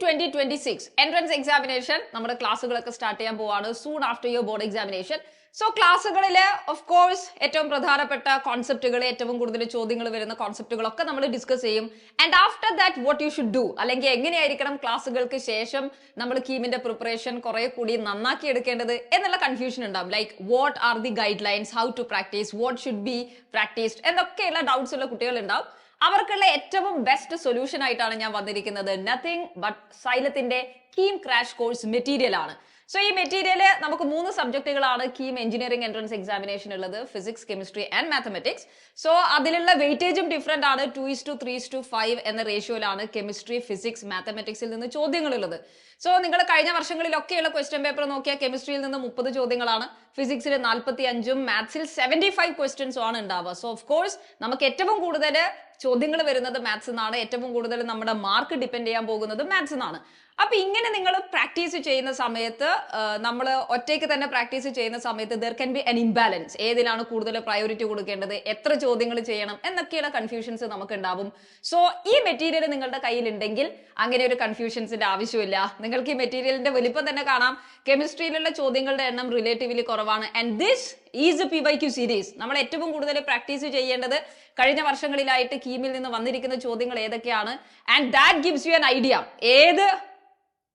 2026 entrance examination നമ്മുടെ ക്ലാസ്സുകളൊക്കെ start ചെയ്യാൻ പോവാണ് soon after your board examination. So ക്ലാസ്സുകളിൽ ഓഫ് കോഴ്സ് ഏറ്റവും പ്രധാനപ്പെട്ട കോൺസെപ്റ്റുകൾ, ഏറ്റവും കൂടുതൽ ചോദ്യങ്ങൾ വരുന്ന കോൺസെപ്റ്റുകളൊക്കെ നമ്മൾ ഡിസ്കസ് ചെയ്യും. And after that what you should do, അല്ലെങ്കിൽ എങ്ങനെയായിരിക്കണം ക്ലാസ്സുകൾക്ക് ശേഷം നമ്മൾ കീമിന്റെ പ്രിപ്പറേഷൻ കുറെ കൂടി നന്നാക്കി എടുക്കേണ്ടത് എന്നുള്ള കൺഫ്യൂഷൻ ഉണ്ടാവും. Like what are the guidelines, how to practice, what should be practiced എന്നൊക്കെയുള്ള ഡൗട്ട്സ് ഉള്ള കുട്ടികൾ ഉണ്ടാവും. അവർക്കുള്ള ഏറ്റവും ബെസ്റ്റ് സൊല്യൂഷൻ ആയിട്ടാണ് ഞാൻ വന്നിരിക്കുന്നത്. നത്തിങ് ബട്ട് സൈലത്തിന്റെ കീം ക്രാഷ് കോഴ്സ് മെറ്റീരിയൽ ആണ്. സോ ഈ മെറ്റീരിയൽ നമുക്ക് 3 സബ്ജക്റ്റുകളാണ് കീം എഞ്ചിനീയറിംഗ് എൻട്രൻസ് എക്സാമിനേഷൻ ഉള്ളത്: physics, chemistry and mathematics. So അതിലുള്ള വെയിറ്റേജും ഡിഫറെന്റ് ആണ്. 2:3:5 എന്ന റേഷ്യോയിലാണ് കെമിസ്ട്രി, ഫിസിക്സ്, മാത്തമെറ്റിക്സിൽ നിന്ന് ചോദ്യങ്ങൾ ഉള്ളത്. സോ നിങ്ങൾ കഴിഞ്ഞ വർഷങ്ങളിലൊക്കെയുള്ള ക്വസ്റ്റ്യൻ പേപ്പർ നോക്കിയാൽ കെമിസ്ട്രിയിൽ നിന്ന് 30 ചോദ്യങ്ങളാണ്, ഫിസിക്സിൽ 45, മാത്സിൽ 75 ക്വസ്റ്റ്യൻസും ആണ് ഉണ്ടാവുക. സോ ഓഫ് കോഴ്സ് നമുക്ക് ഏറ്റവും കൂടുതൽ ചോദ്യങ്ങൾ വരുന്നത് മാത്സ് എന്നാണ്. ഏറ്റവും കൂടുതൽ നമ്മുടെ മാർക്ക് ഡിപ്പെൻഡ് ചെയ്യാൻ പോകുന്നത് മാത്സ് എന്നാണ്. അപ്പൊ ഇങ്ങനെ നിങ്ങൾ പ്രാക്ടീസ് ചെയ്യുന്ന സമയത്ത്, നമ്മൾ ഒറ്റയ്ക്ക് തന്നെ പ്രാക്ടീസ് ചെയ്യുന്ന സമയത്ത് there can be an imbalance. ഏതിലാണ് കൂടുതൽ പ്രയോറിറ്റി കൊടുക്കേണ്ടത്, എത്ര ചോദ്യങ്ങൾ ചെയ്യണം എന്നൊക്കെയുള്ള കൺഫ്യൂഷൻസ് നമുക്ക് ഉണ്ടാവും. സോ ഈ മെറ്റീരിയൽ നിങ്ങളുടെ കയ്യിലുണ്ടെങ്കിൽ അങ്ങനെ ഒരു കൺഫ്യൂഷൻസിന്റെ ആവശ്യമില്ല. നിങ്ങൾക്ക് ഈ മെറ്റീരിയലിന്റെ വലിപ്പം തന്നെ കാണാം. കെമിസ്ട്രിയിലുള്ള ചോദ്യങ്ങളുടെ എണ്ണം റിലേറ്റീവ്ലി കുറവാണ്. And this is PYQ series. നമ്മൾ ഏറ്റവും കൂടുതൽ പ്രാക്ടീസ് ചെയ്യേണ്ടത് കഴിഞ്ഞ വർഷങ്ങളിലായിട്ട് കീമിൽ നിന്ന് വന്നിരിക്കുന്ന ചോദ്യങ്ങൾ ഏതൊക്കെയാണ്. And that gives you an idea ഏത്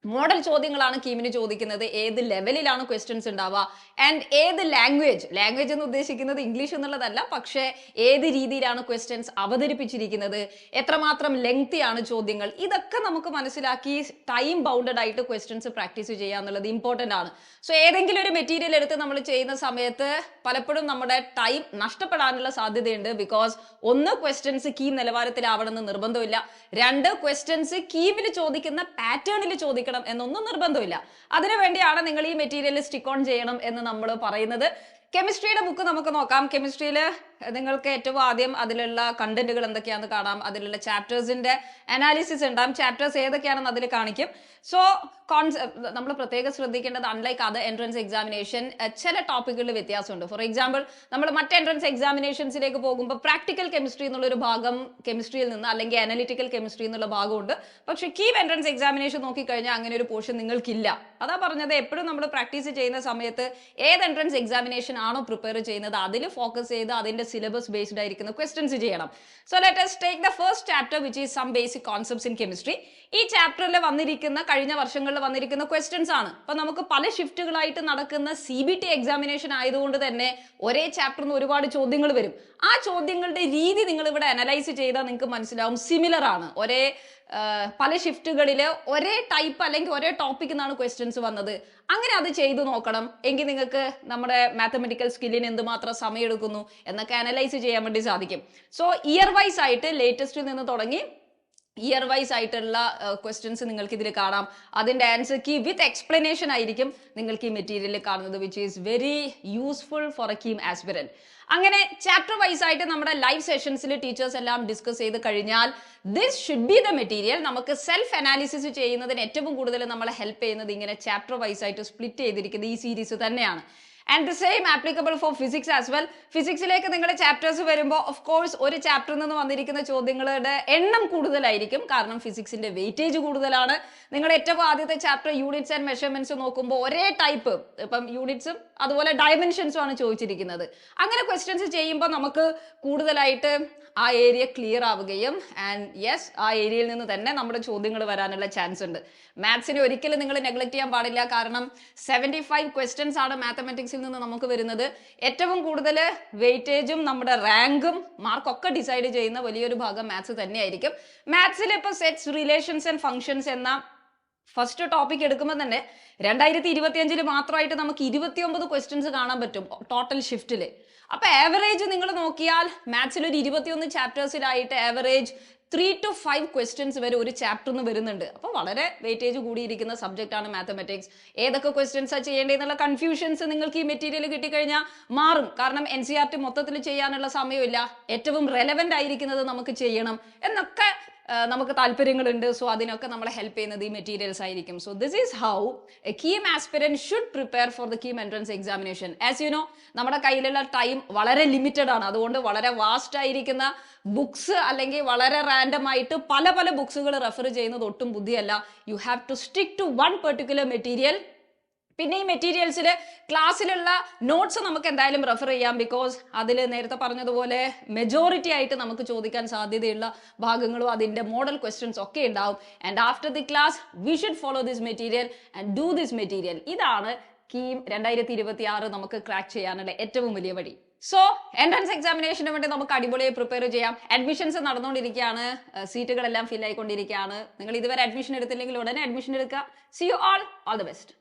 മോഡൽ ചോദ്യങ്ങളാണ് കീമിന് ചോദിക്കുന്നത്, ഏത് ലെവലിലാണ് ക്വസ്റ്റ്യൻസ് ഉണ്ടാവുക, ആൻഡ് ഏത് ലാംഗ്വേജ് എന്ന് ഉദ്ദേശിക്കുന്നത് ഇംഗ്ലീഷ് എന്നുള്ളതല്ല, പക്ഷേ ഏത് രീതിയിലാണ് ക്വസ്റ്റ്യൻസ് അവതരിപ്പിച്ചിരിക്കുന്നത്, എത്രമാത്രം ലെങ്തി ആണ് ചോദ്യങ്ങൾ, ഇതൊക്കെ നമുക്ക് മനസ്സിലാക്കി ടൈം ബൗണ്ടഡ് ആയിട്ട് ക്വസ്റ്റ്യൻസ് പ്രാക്ടീസ് ചെയ്യുക എന്നുള്ളത് ഇമ്പോർട്ടന്റ് ആണ്. സോ ഏതെങ്കിലും ഒരു മെറ്റീരിയൽ എടുത്ത് നമ്മൾ ചെയ്യുന്ന സമയത്ത് പലപ്പോഴും നമ്മുടെ ടൈം നഷ്ടപ്പെടാനുള്ള സാധ്യതയുണ്ട്. ബിക്കോസ് ഒന്ന്, ക്വസ്റ്റ്യൻസ് കീം നിലവാരത്തിലാവണമെന്ന് നിർബന്ധമില്ല. 2, ക്വസ്റ്റ്യൻസ് കീമിൽ ചോദിക്കുന്ന പാറ്റേണിൽ ചോദിക്കണം എന്നൊന്നും നിർബന്ധമില്ല. അതിനുവേണ്ടിയാണ് നിങ്ങൾ ഈ മെറ്റീരിയൽ സ്റ്റിക്ക് ഓൺ ചെയ്യണം എന്ന് നമ്മൾ പറയുന്നത്. കെമിസ്ട്രിയുടെ ബുക്ക് നമുക്ക് നോക്കാം. കെമിസ്ട്രിയിൽ നിങ്ങൾക്ക് ഏറ്റവും ആദ്യം അതിലുള്ള കണ്ടന്റുകൾ എന്തൊക്കെയാണെന്ന് കാണാം. അതിലുള്ള ചാപ്റ്റേഴ്സിന്റെ അനാലിസിസ് ഉണ്ടാകും. ചാപ്റ്റേഴ്സ് ഏതൊക്കെയാണെന്ന് അതിൽ കാണിക്കും. സോ നമ്മൾ പ്രത്യേകം ശ്രദ്ധിക്കേണ്ടത്, അൺലൈക്ക് അതർ എൻട്രൻസ് എക്സാമിനേഷൻ, ചില ടോപ്പിക്കുകളിൽ വ്യത്യാസമുണ്ട്. ഫോർ എക്സാമ്പിൾ, നമ്മൾ മറ്റ് എൻട്രൻസ് എക്സാമിനേഷൻസിലേക്ക് പോകുമ്പോൾ പ്രാക്ടിക്കൽ കെമിസ്ട്രി എന്നുള്ളൊരു ഭാഗം കെമിസ്ട്രിയിൽ നിന്ന്, അല്ലെങ്കിൽ അനലിറ്റിക്കൽ കെമിസ്ട്രി എന്നുള്ള ഭാഗമുണ്ട്. പക്ഷെ കീം എൻട്രൻസ് എക്സാമിനേഷൻ നോക്കിക്കഴിഞ്ഞാൽ അങ്ങനെ ഒരു പോർഷൻ നിങ്ങൾക്കില്ല. അതാ പറഞ്ഞത്, എപ്പോഴും നമ്മൾ പ്രാക്ടീസ് ചെയ്യുന്ന സമയത്ത് ഏത് എൻട്രൻസ് എക്സാമിനേഷൻ ആണോ പ്രിപ്പയർ ചെയ്യുന്നത് അതിൽ ഫോക്കസ് ചെയ്ത് അതിന്റെ സിലബസ് ബേസ്ഡ് ആയിരിക്കുന്ന ക്വസ്റ്റ്യൻസ് ചെയ്യണം. So let us take the first chapter which is some basic concepts in chemistry. ഈ ചാപ്റ്ററിൽ വന്നിരിക്കുന്ന, കഴിഞ്ഞ വർഷങ്ങളിൽ വന്നിരിക്കുന്ന ക്വസ്റ്റ്യൻസ് ആണ്. അപ്പൊ നമുക്ക് പല ഷിഫ്റ്റുകളായിട്ട് നടക്കുന്ന CBT എക്സാമിനേഷൻ ആയതുകൊണ്ട് തന്നെ ഒരേ ചാപ്റ്ററിൽ നിന്ന് ഒരുപാട് ചോദ്യങ്ങൾ വരും. ആ ചോദ്യങ്ങളുടെ രീതി നിങ്ങൾ ഇവിടെ അനലൈസ് ചെയ്താൽ നിങ്ങൾക്ക് മനസ്സിലാവും സിമിലർ ആണ്. പല ഷിഫ്റ്റുകളിൽ ഒരേ ടൈപ്പ് അല്ലെങ്കിൽ ഒരേ ടോപ്പിക് എന്നാണ് ക്വസ്റ്റ്യൻസ് വന്നത്. അങ്ങനെ അത് ചെയ്തു നോക്കണം. എങ്കിൽ നിങ്ങൾക്ക് നമ്മുടെ മാത്തമെറ്റിക്കൽ സ്കില്ലിന് എന്തുമാത്രം സമയം എടുക്കുന്നു എന്നൊക്കെ അനലൈസ് ചെയ്യാൻ വേണ്ടി സാധിക്കും. സോ ഇയർ വൈസ് ആയിട്ട് ലേറ്റസ്റ്റിൽ നിന്ന് തുടങ്ങി ഇയർ വൈസ് ആയിട്ടുള്ള ക്വസ്റ്റ്യൻസ് നിങ്ങൾക്ക് ഇതിൽ കാണാം. അതിന്റെ ആൻസർ കീ വിത്ത് എക്സ്പ്ലനേഷൻ ആയിരിക്കും നിങ്ങൾക്ക് ഈ മെറ്റീരിയലിൽ കാണുന്നത്, which is very useful for A KEAM aspirant. അങ്ങനെ ചാപ്റ്റർ വൈസ് ആയിട്ട് നമ്മുടെ ലൈവ് സെഷൻസിൽ ടീച്ചേഴ്സ് എല്ലാം ഡിസ്കസ് ചെയ്ത് കഴിഞ്ഞാൽ this should be the material. നമുക്ക് സെൽഫ് അനാലിസിസ് ചെയ്യുന്നതിന് ഏറ്റവും കൂടുതൽ നമ്മളെ ഹെൽപ്പ് ചെയ്യുന്നത് ഇങ്ങനെ ചാപ്റ്റർ വൈസ് ആയിട്ട് സ്പ്ലിറ്റ് ചെയ്തിരിക്കുന്ന ഈ സീരീസ് തന്നെയാണ്. And the same applicable for physics as well. ഫിസിക്സിലേക്ക് നിങ്ങളുടെ ചാപ്റ്റേഴ്സ് വരുമ്പോൾ ഓഫ് കോഴ്സ് ഒരു ചാപ്റ്ററിൽ നിന്ന് വന്നിരിക്കുന്ന ചോദ്യങ്ങളുടെ എണ്ണം കൂടുതലായിരിക്കും. കാരണം ഫിസിക്സിന്റെ വെയിറ്റേജ് കൂടുതലാണ്. നിങ്ങൾ ഏറ്റവും ആദ്യത്തെ ചാപ്റ്റർ യൂണിറ്റ്സ് ആൻഡ് മെഷർമെന്റ്സ് നോക്കുമ്പോൾ ഒരേ ടൈപ്പ്, ഇപ്പം യൂണിറ്റ്സും അതുപോലെ ഡയമെൻഷൻസും ആണ് ചോദിച്ചിരിക്കുന്നത്. അങ്ങനെ ക്വസ്റ്റ്യൻസ് ചെയ്യുമ്പോൾ നമുക്ക് കൂടുതലായിട്ട് ആ ഏരിയ ക്ലിയർ ആവുകയും, ആൻഡ് യെസ്, ആ ഏരിയയിൽ നിന്ന് തന്നെ നമ്മുടെ ചോദ്യങ്ങൾ വരാനുള്ള ചാൻസ് ഉണ്ട്. മാത്സിനെ ഒരിക്കലും നിങ്ങൾ നെഗ്ലക്ട് ചെയ്യാൻ പാടില്ല. കാരണം 75 ക്വസ്റ്റ്യൻസ് ആണ് മാത്തമെറ്റിക്സിൽ നിന്ന് നമുക്ക് വരുന്നത്. ഏറ്റവും കൂടുതൽ വെയിറ്റേജും നമ്മുടെ റാങ്കും മാർക്കൊക്കെ ഡിസൈഡ് ചെയ്യുന്ന വലിയൊരു ഭാഗം മാത്സ് തന്നെയായിരിക്കും. മാത്സിൽ ഇപ്പോൾ സെറ്റ്സ്, റിലേഷൻസ് ആൻഡ് ഫംഗ്ഷൻസ് എന്ന ഫസ്റ്റ് ടോപ്പിക് എടുക്കുമ്പോൾ തന്നെ 2025 മാത്രമായിട്ട് നമുക്ക് 29 ക്വസ്റ്റ്യൻസ് കാണാൻ പറ്റും ടോട്ടൽ ഷിഫ്റ്റിൽ. അപ്പൊ ആവറേജ് നിങ്ങൾ നോക്കിയാൽ മാത്സിൽ ഒരു 21 ചാപ്റ്റേഴ്സിലായിട്ട് ആവറേജ് 3 to 5 ക്വസ്റ്റ്യൻസ് വരെ ഒരു ചാപ്റ്ററിന് വരുന്നുണ്ട്. അപ്പോൾ വളരെ വെയിറ്റേജ് കൂടിയിരിക്കുന്ന സബ്ജക്റ്റ് ആണ് മാത്തമെറ്റിക്സ്. ഏതൊക്കെ ക്വസ്റ്റ്യൻസാണ് ചെയ്യേണ്ടതെന്നുള്ള കൺഫ്യൂഷൻസ് നിങ്ങൾക്ക് ഈ മെറ്റീരിയൽ കിട്ടിക്കഴിഞ്ഞാൽ മാറും. കാരണം NCERT മൊത്തത്തിൽ ചെയ്യാനുള്ള സമയമില്ല. ഏറ്റവും റെലവെന്റ് ആയിരിക്കുന്നത് നമുക്ക് ചെയ്യണം എന്നൊക്കെ നമുക്ക് താല്പര്യങ്ങളുണ്ട്. സോ അതിനൊക്കെ നമ്മളെ ഹെൽപ്പ് ചെയ്യുന്നത് ഈ മെറ്റീരിയൽസ് ആയിരിക്കും. So this is how A KEAM aspirant should prepare for the KEAM entrance examination. As you know, നമ്മുടെ കയ്യിലുള്ള ടൈം വളരെ ലിമിറ്റഡ് ആണ്. അതുകൊണ്ട് വളരെ വാസ്റ്റ് ആയിരിക്കുന്ന ബുക്സ് അല്ലെങ്കിൽ വളരെ റാൻഡം ആയിട്ട് പല പല ബുക്സുകൾ റെഫർ ചെയ്യുന്നത് ഒട്ടും ബുദ്ധിയല്ല. You have to stick to one particular material. പിന്നെ ഈ മെറ്റീരിയൽസിൽ ക്ലാസ്സിലുള്ള നോട്ട്സ് നമുക്ക് എന്തായാലും റെഫർ ചെയ്യാം. ബിക്കോസ് അതിൽ നേരത്തെ പറഞ്ഞതുപോലെ മെജോറിറ്റി ആയിട്ട് നമുക്ക് ചോദിക്കാൻ സാധ്യതയുള്ള ഭാഗങ്ങളും അതിന്റെ മോഡൽ ക്വസ്റ്റ്യൻസ് ഒക്കെ ഉണ്ടാവും. And after the class we should follow this material and do this material. ഇതാണ് കീം 2026 നമുക്ക് ക്രാക്ക് ചെയ്യാനുള്ള ഏറ്റവും വലിയ വഴി. സോ എൻട്രൻസ് എക്സാമിനേഷന് വേണ്ടി നമുക്ക് അടിപൊളിയായി പ്രിപ്പയർ ചെയ്യാം. അഡ്മിഷൻസ് നടന്നുകൊണ്ടിരിക്കുകയാണ്, സീറ്റുകളെല്ലാം ഫിൽ ആയിക്കൊണ്ടിരിക്കുകയാണ്. നിങ്ങൾ ഇതുവരെ അഡ്മിഷൻ എടുത്തില്ലെങ്കിൽ ഉടനെ അഡ്മിഷൻ എടുക്കുക. C you all the best.